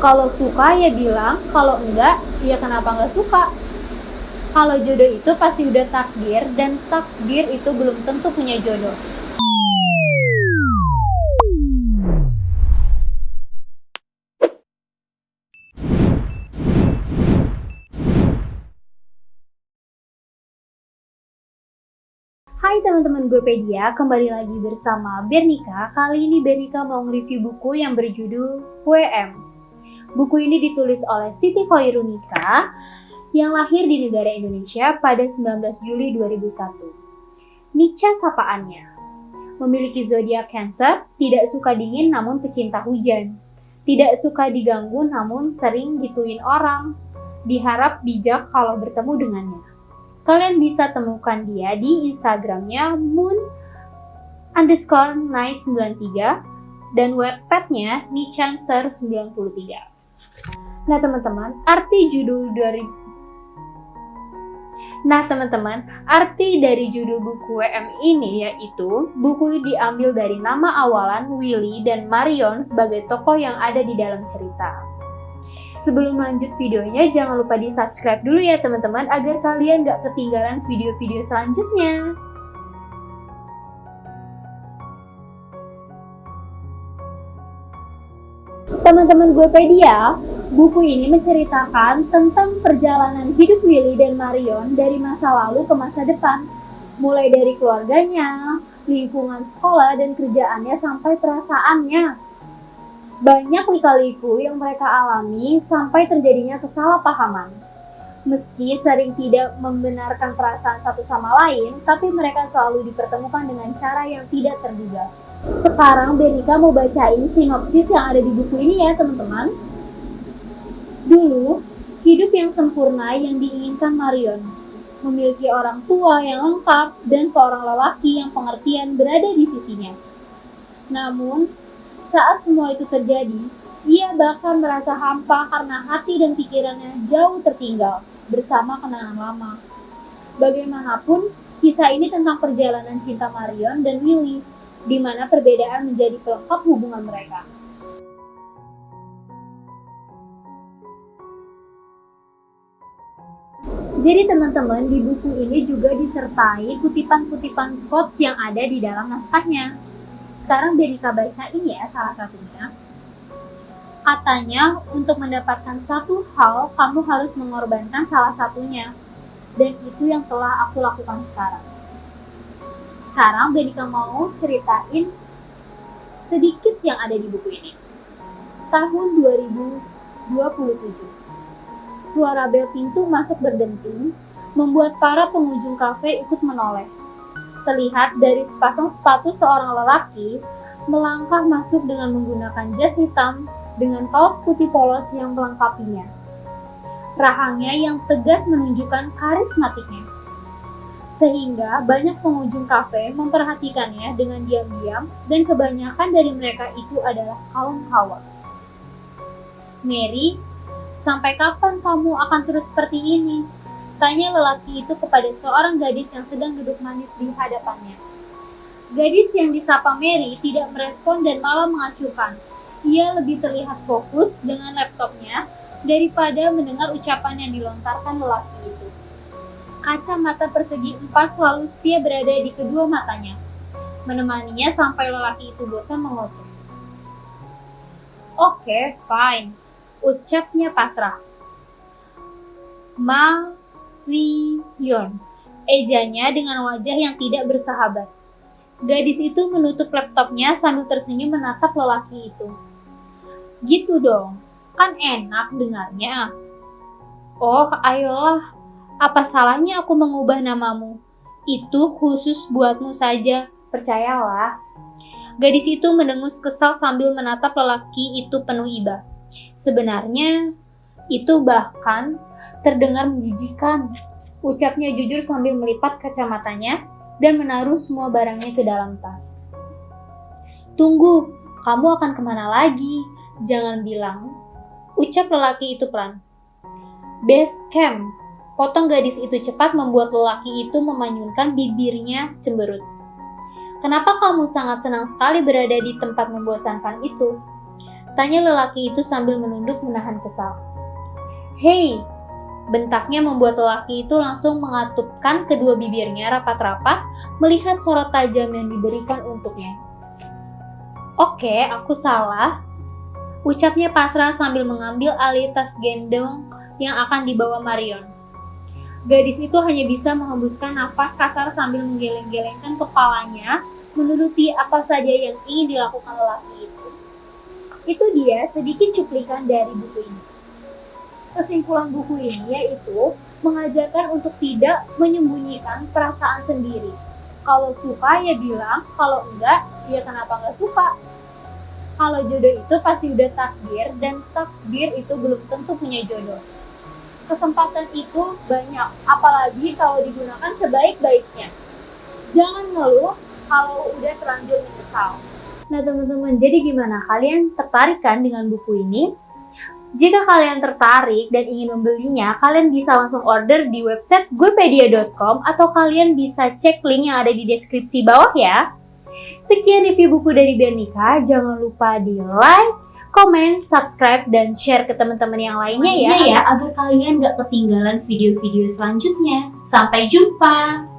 Kalau suka ya bilang, kalau enggak ya kenapa nggak suka. Kalau jodoh itu pasti udah takdir, dan takdir itu belum tentu punya jodoh. Hai teman-teman Gopedia, kembali lagi bersama Bernika. Kali ini Bernika mau nge-review buku yang berjudul WM. Buku ini ditulis oleh Siti Khoirunisa yang lahir di negara Indonesia pada 19 Juli 2001. Nica sapaannya. Memiliki zodiak Cancer, tidak suka dingin namun pecinta hujan. Tidak suka diganggu namun sering gituin orang. Diharap bijak kalau bertemu dengannya. Kalian bisa temukan dia di Instagramnya moon_nice93 dan webpadnya nichancer93. Nah teman-teman, arti dari judul buku WM ini yaitu buku diambil dari nama awalan Willy dan Marion sebagai tokoh yang ada di dalam cerita. Sebelum lanjut videonya, jangan lupa di subscribe dulu ya teman-teman agar kalian gak ketinggalan video-video selanjutnya. Teman-teman Gopedia, buku ini menceritakan tentang perjalanan hidup Willy dan Marion dari masa lalu ke masa depan. Mulai dari keluarganya, lingkungan sekolah dan kerjaannya sampai perasaannya. Banyak lika-liku yang mereka alami sampai terjadinya kesalahpahaman. Meski sering tidak membenarkan perasaan satu sama lain, tapi mereka selalu dipertemukan dengan cara yang tidak terduga. Sekarang Bernika mau bacain sinopsis yang ada di buku ini ya teman-teman. Dulu, hidup yang sempurna yang diinginkan Marion. Memiliki orang tua yang lengkap dan seorang lelaki yang pengertian berada di sisinya. Namun, saat semua itu terjadi, ia bahkan merasa hampa karena hati dan pikirannya jauh tertinggal bersama kenangan lama. Bagaimanapun, kisah ini tentang perjalanan cinta Marion dan Willy, di mana perbedaan menjadi pelengkap hubungan mereka. Jadi teman-teman, di buku ini juga disertai kutipan-kutipan quotes yang ada di dalam naskahnya. Sekarang Bernika bacain ya salah satunya. Katanya, untuk mendapatkan satu hal, kamu harus mengorbankan salah satunya. Dan itu yang telah aku lakukan sekarang. Sekarang Bernika mau ceritain sedikit yang ada di buku ini. Tahun 2027. Suara bel pintu masuk berdenting, membuat para pengunjung kafe ikut menoleh. Terlihat dari sepasang sepatu seorang lelaki melangkah masuk dengan menggunakan jas hitam dengan kaos putih polos yang melengkapinya. Rahangnya yang tegas menunjukkan karismatiknya. Sehingga banyak pengunjung kafe memperhatikannya dengan diam-diam dan kebanyakan dari mereka itu adalah kaum hawa. Mary, sampai kapan kamu akan terus seperti ini? Tanya lelaki itu kepada seorang gadis yang sedang duduk manis di hadapannya. Gadis yang disapa Mary tidak merespon dan malah mengacuhkan. Ia lebih terlihat fokus dengan laptopnya daripada mendengar ucapan yang dilontarkan lelaki itu. Kacamata persegi 4 selalu setia berada di kedua matanya, menemaninya sampai lelaki itu bosan mengoceh. Oke, fine, ucapnya pasrah. Marion, ejanya dengan wajah yang tidak bersahabat. Gadis itu menutup laptopnya sambil tersenyum menatap lelaki itu. Gitu dong, kan enak dengarnya. Oh, ayolah, apa salahnya aku mengubah namamu? Itu khusus buatmu saja, percayalah. Gadis itu mendengus kesal sambil menatap lelaki itu penuh iba. Sebenarnya, itu bahkan terdengar menjijikan, ucapnya jujur sambil melipat kacamatanya dan menaruh semua barangnya ke dalam tas. Tunggu, kamu akan kemana lagi? Jangan bilang, ucap lelaki itu pelan. Base camp, potong gadis itu cepat membuat lelaki itu memanyunkan bibirnya cemberut. Kenapa kamu sangat senang sekali berada di tempat membosankan itu? Tanya lelaki itu sambil menunduk menahan kesal. Hei, bentaknya membuat lelaki itu langsung mengatupkan kedua bibirnya rapat-rapat melihat sorot tajam yang diberikan untuknya. Oke, aku salah. Ucapnya pasrah sambil mengambil alih tas gendong yang akan dibawa Marion. Gadis itu hanya bisa menghembuskan nafas kasar sambil menggeleng-gelengkan kepalanya menuruti apa saja yang ingin dilakukan lelaki itu. Itu dia sedikit cuplikan dari buku ini. Kesimpulan buku ini yaitu mengajarkan untuk tidak menyembunyikan perasaan sendiri. Kalau suka ya bilang, kalau enggak ya kenapa enggak suka. Kalau jodoh itu pasti udah takdir dan takdir itu belum tentu punya jodoh. Kesempatan itu banyak, apalagi kalau digunakan sebaik-baiknya. Jangan ngeluh kalau udah terlanjur menyesal. Nah teman-teman, jadi gimana? Kalian tertarik kan dengan buku ini? Jika kalian tertarik dan ingin membelinya, kalian bisa langsung order di website guepedia.com atau kalian bisa cek link yang ada di deskripsi bawah ya. Sekian review buku dari Bernika, jangan lupa di like, komen, subscribe, dan share ke teman-teman yang lainnya ya, agar kalian gak ketinggalan video-video selanjutnya. Sampai jumpa!